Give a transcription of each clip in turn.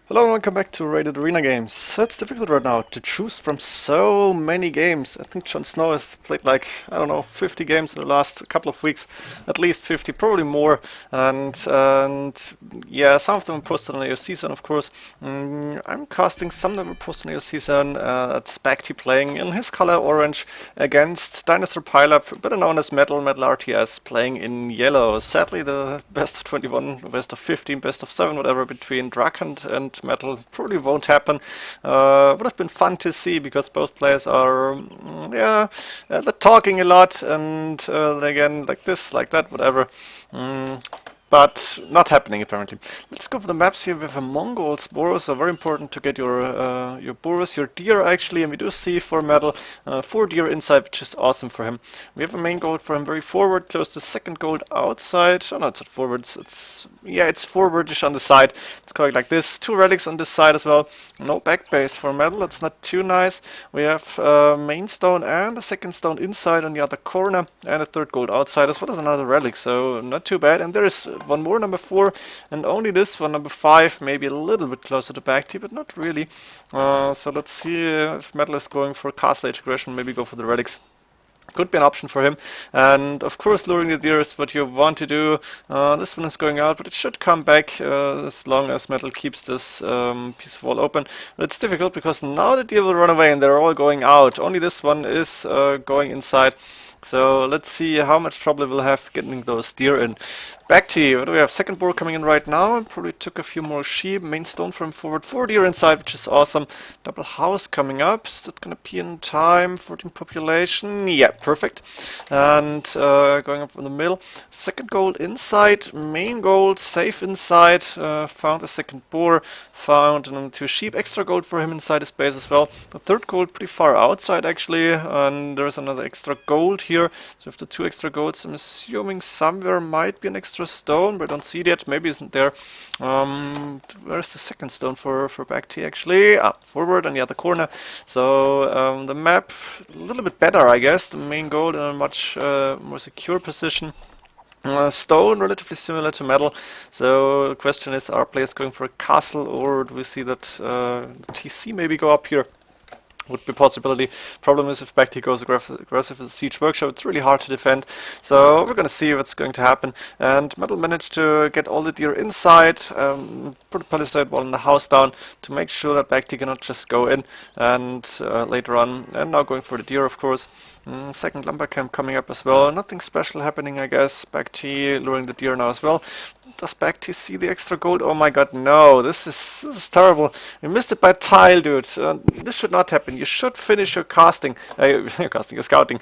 Hello and welcome back to Rated Arena Games. It's difficult right now to choose from so many games. I think Jon Snow has played like, I don't know, 50 games in the last couple of weeks. At least 50, probably more. And yeah, some of them were posted on AOC Zone, of course. I'm casting some that were posted on AOC Zone. That's BacT playing in his color orange against Dinosaur Pileup, better known as Metal RTS, playing in yellow. Sadly, the best of 21, best of 15, best of 7, whatever, between Drakant and Metal probably won't happen. Would have been fun to see because both players are, they're talking a lot and then again, like this, like that, whatever. But not happening apparently. Let's go for the maps here. We have a Mongols Boros, so very important to get your Boros, your deer actually, and we do see 4 metal, 4 deer inside, which is awesome for him. We have a main gold for him very forward, close to second gold outside. Oh no, it's not forwards, it's forwardish on the side. It's going like this. 2 relics on this side as well. No back base for metal, that's not too nice. We have main stone and a second stone inside on the other corner, and a 3rd gold outside as well as another relic, so not too bad. And there is one more, number 4, and only this one, number 5, maybe a little bit closer to BacT, but not really. So let's see if Metal is going for Castle Age aggression, maybe go for the relics. Could be an option for him, and of course luring the deer is what you want to do. This one is going out, but it should come back as long as Metal keeps this piece of wall open. But it's difficult because now the deer will run away and they're all going out. Only this one is going inside. So let's see how much trouble we'll have getting those deer in. BacT, what do we have? Second boar coming in right now, and probably took a few more sheep. Main stone from forward, 4 deer inside, which is awesome. Double house coming up. Is that gonna be in time? 14 population. Yeah, perfect. And going up in the middle. Second gold inside, main gold safe inside. Found a second boar, found another 2 sheep. Extra gold for him inside his base as well. The 3rd gold pretty far outside actually, and there's another extra gold here. So after 2 extra golds, I'm assuming somewhere might be an extra stone, but I don't see it yet. Maybe isn't there. Where's the second stone for BacT actually? Forward on the other corner. So the map a little bit better, I guess. The main gold in a much more secure position. Stone relatively similar to metal, so the question is, are players going for a castle, or do we see that TC maybe go up here? Would be a possibility. Problem is, if BacT goes aggressive with Siege Workshop, it's really hard to defend. So we're gonna see what's going to happen. And Metal managed to get all the deer inside, put a palisade wall in the house down to make sure that BacT cannot just go in and later on. And now going for the deer, of course. Second lumber camp coming up as well. Nothing special happening, I guess. BacT luring the deer now as well. Does BacT see the extra gold? Oh my god, no. This is terrible. You missed it by a tile, dude. This should not happen. You should finish your casting. Your scouting.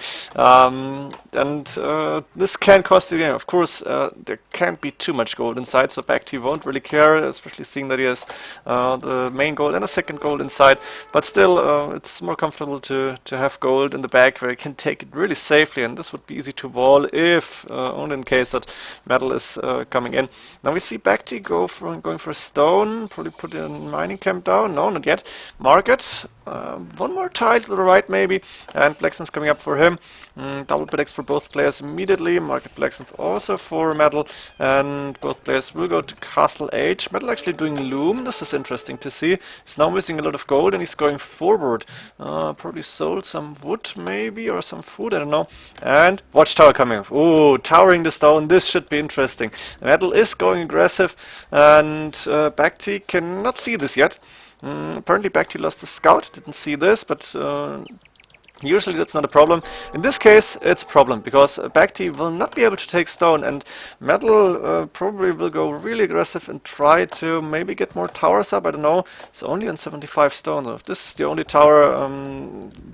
This can cost you the game. Of course, there can't be too much gold inside, so BacT won't really care, especially seeing that he has the main gold and a second gold inside. But still, it's more comfortable to have gold in the back where you can take it really safely, and this would be easy to wall if only in case that metal is coming in. Now we see BacT going for a stone, probably put a mining camp down. No, not yet. Market. One more tile to the right maybe, and blacksmith's coming up for him. Double pickaxe for both players immediately. Market blacksmith also for metal, and both players will go to Castle Age. Metal actually doing loom. This is interesting to see. He's now missing a lot of gold and he's going forward. Probably sold some wood maybe, or some food, I don't know. And watchtower coming up. Ooh, towering the stone. This should be interesting. Metal is going aggressive, and BacT cannot see this yet. Apparently BacT lost the scout, didn't see this, but usually that's not a problem. In this case, it's a problem, because BacT will not be able to take stone, and Metal probably will go really aggressive and try to maybe get more towers up. I don't know. It's only on 75 stone. So if this is the only tower,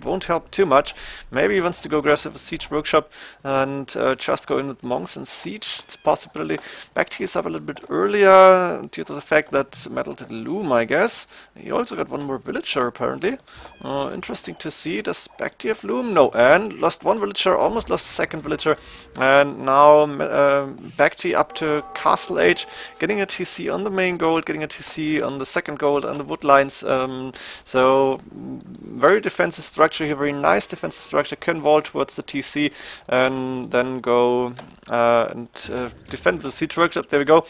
won't help too much. Maybe he wants to go aggressive with Siege Workshop and just go in with Monks and Siege. It's a possibility. BacT is up a little bit earlier due to the fact that Metal did loom, I guess. He also got one more villager, apparently. Interesting to see. Does BacT have loom? No, and lost 1 villager, almost lost 2nd villager, and now BacT up to Castle Age, getting a TC on the main gold, getting a TC on the 2nd gold and the wood lines. So very defensive structure. structure here, very nice defensive structure, can wall towards the TC and then go and defend the siege workshop. There we go.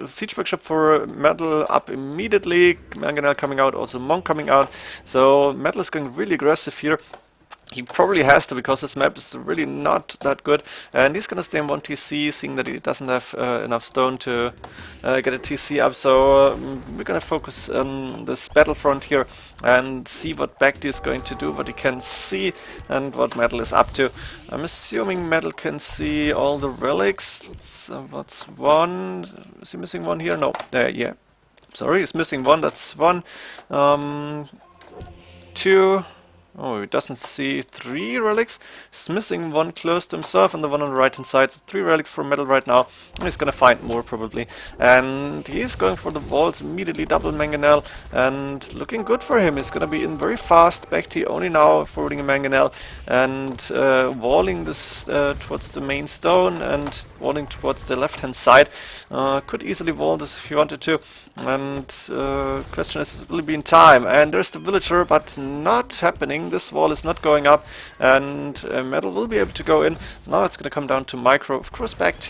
Siege workshop for Metal up immediately, Mangonel coming out, also Monk coming out, so Metal is going really aggressive here. He probably has to, because this map is really not that good, and he's gonna stay on 1 TC, seeing that he doesn't have enough stone to get a TC up, so we're gonna focus on this battlefront here and see what BacT is going to do, what he can see, and what Metal is up to. I'm assuming Metal can see all the relics. What's one? Is he missing one here? No. Yeah. Sorry, he's missing one. That's one. 2. Oh, he doesn't see 3 relics. He's missing one close to himself and the one on the right hand side. 3 relics for Metal right now. He's gonna find more probably. And he's going for the walls immediately, double Mangonel, and looking good for him. He's gonna be in very fast. BacT only now forwarding a Mangonel and walling this towards the main stone and walling towards the left hand side. Could easily wall this if he wanted to. And question is, will it be in time? And there's the villager, but not happening. This wall is not going up, and Metal will be able to go in. Now it's going to come down to micro. Of course, BacT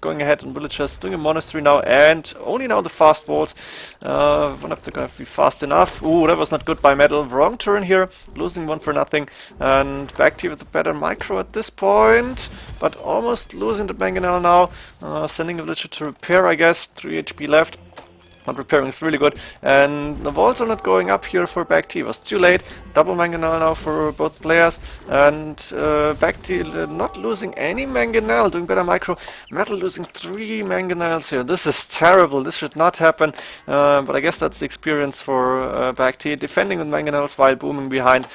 going ahead and villagers doing a monastery now, and only now the fast walls. One up, they're going to be fast enough. Ooh, that was not good by Metal. Wrong turn here, losing one for nothing. And BacT with a better micro at this point, but almost losing the Mangonel now. Sending a villager to repair, I guess. 3 HP left. Not repairing is really good, and the walls are not going up here for BacT. It was too late. Double Mangonel now for both players, and BacT not losing any Mangonel, doing better micro. Metal losing 3 Mangonels here. This is terrible. This should not happen, but I guess that's the experience for BacT, defending with Mangonels while booming behind.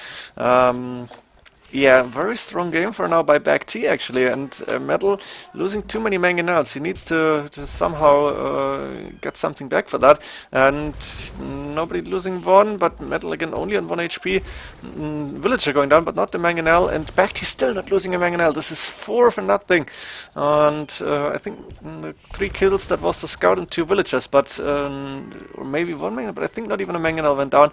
Yeah, very strong game for now by BacT actually, and Metal losing too many Mangonels. He needs to somehow get something back for that, and nobody losing one, but Metal again only on 1 HP. Villager going down, but not the Mangonel, and BacT still not losing a Mangonel. This is 4 for nothing, and I think 3 kills, that was the scout and 2 villagers, but or maybe 1 Mangonel, but I think not even a Mangonel went down.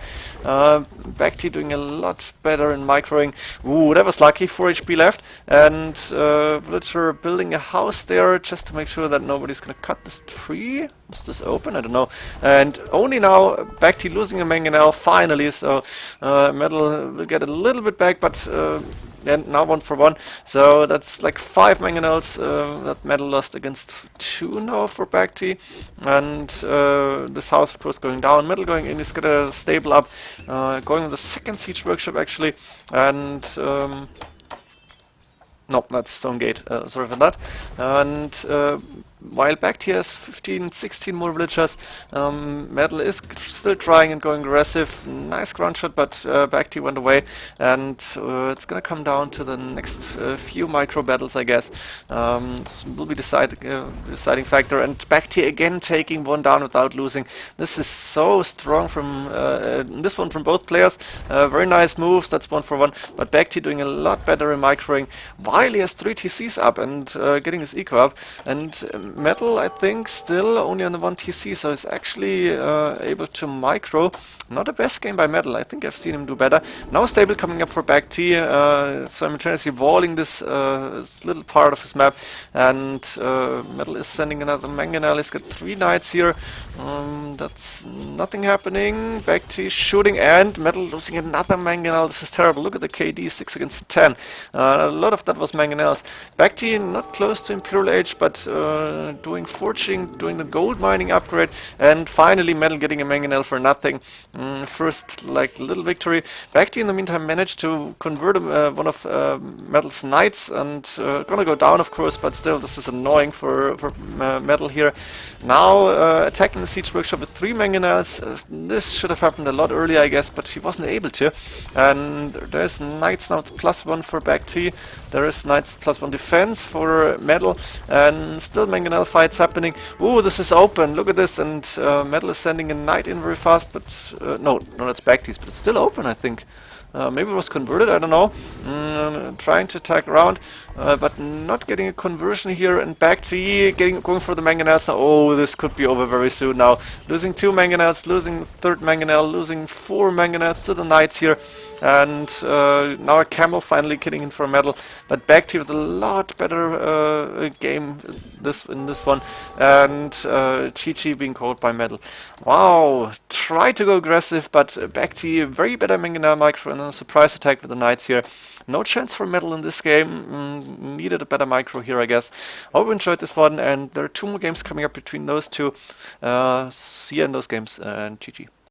BacT doing a lot better in microing. Ooh, that was lucky, 4 HP left, and villager building a house there just to make sure that nobody's gonna cut this tree. Was this open? I don't know. And only now BacT losing a Mangonel finally, so Metal will get a little bit back, but and now 1 for 1. So that's like 5 Mangonels that Metal lost against 2 now for BacT. And this house, of course, going down. Metal going in, he's gonna stable up, going on the second siege workshop actually, and no, that's Stone Gate, sorry for that. And while BacT has 15, 16 more villagers, Metal is still trying and going aggressive. Nice ground shot, but BacT went away, and it's gonna come down to the next few micro battles, I guess. This will be deciding factor, and BacT again taking 1 down without losing. This is so strong from this one from both players. Very nice moves, that's 1 for 1, but BacT doing a lot better in microing while he has 3 TCs up and getting his eco up, and Metal, I think, still only on the 1 TC, so he's actually able to micro. Not the best game by Metal. I think I've seen him do better. Now stable coming up for BacT, simultaneously walling this little part of his map, and Metal is sending another Mangonel. He's got 3 knights here. That's nothing happening. BacT shooting, and Metal losing another Mangonel. This is terrible. Look at the KD, 6 against 10. A lot of that was Mangonels. BacT not close to Imperial Age, but doing forging, doing the gold mining upgrade, and finally Metal getting a Mangonel for nothing. First, like, little victory. BacT in the meantime managed to convert one of Metal's knights, and gonna go down, of course, but still this is annoying for Metal here. Now attacking the siege workshop with 3 Mangonels. This should have happened a lot earlier, I guess, but he wasn't able to. And there's knights now with +1 for BacT. There is knights +1 defense for Metal, and still Mangonel fights happening. Ooh, this is open. Look at this, and Metal is sending a knight in very fast, but no, that's BacT's, but it's still open, I think. Maybe it was converted, I don't know. Trying to attack around, but not getting a conversion here. And BacT going for the mangonels now. Oh, this could be over very soon now. Losing 2 mangonels, losing the third mangonel, losing 4 mangonels to the knights here. And now a camel finally killing in for a medal. But BacT with a lot better game in this one. And Chi being called by medal. Wow, try to go aggressive, but BacT very better mangonel micro and a surprise attack with the knights here. No chance for medal in this game. Needed a better micro here, I guess. Hope you enjoyed this one, and there are 2 more games coming up between those two. See you in those games, and GG.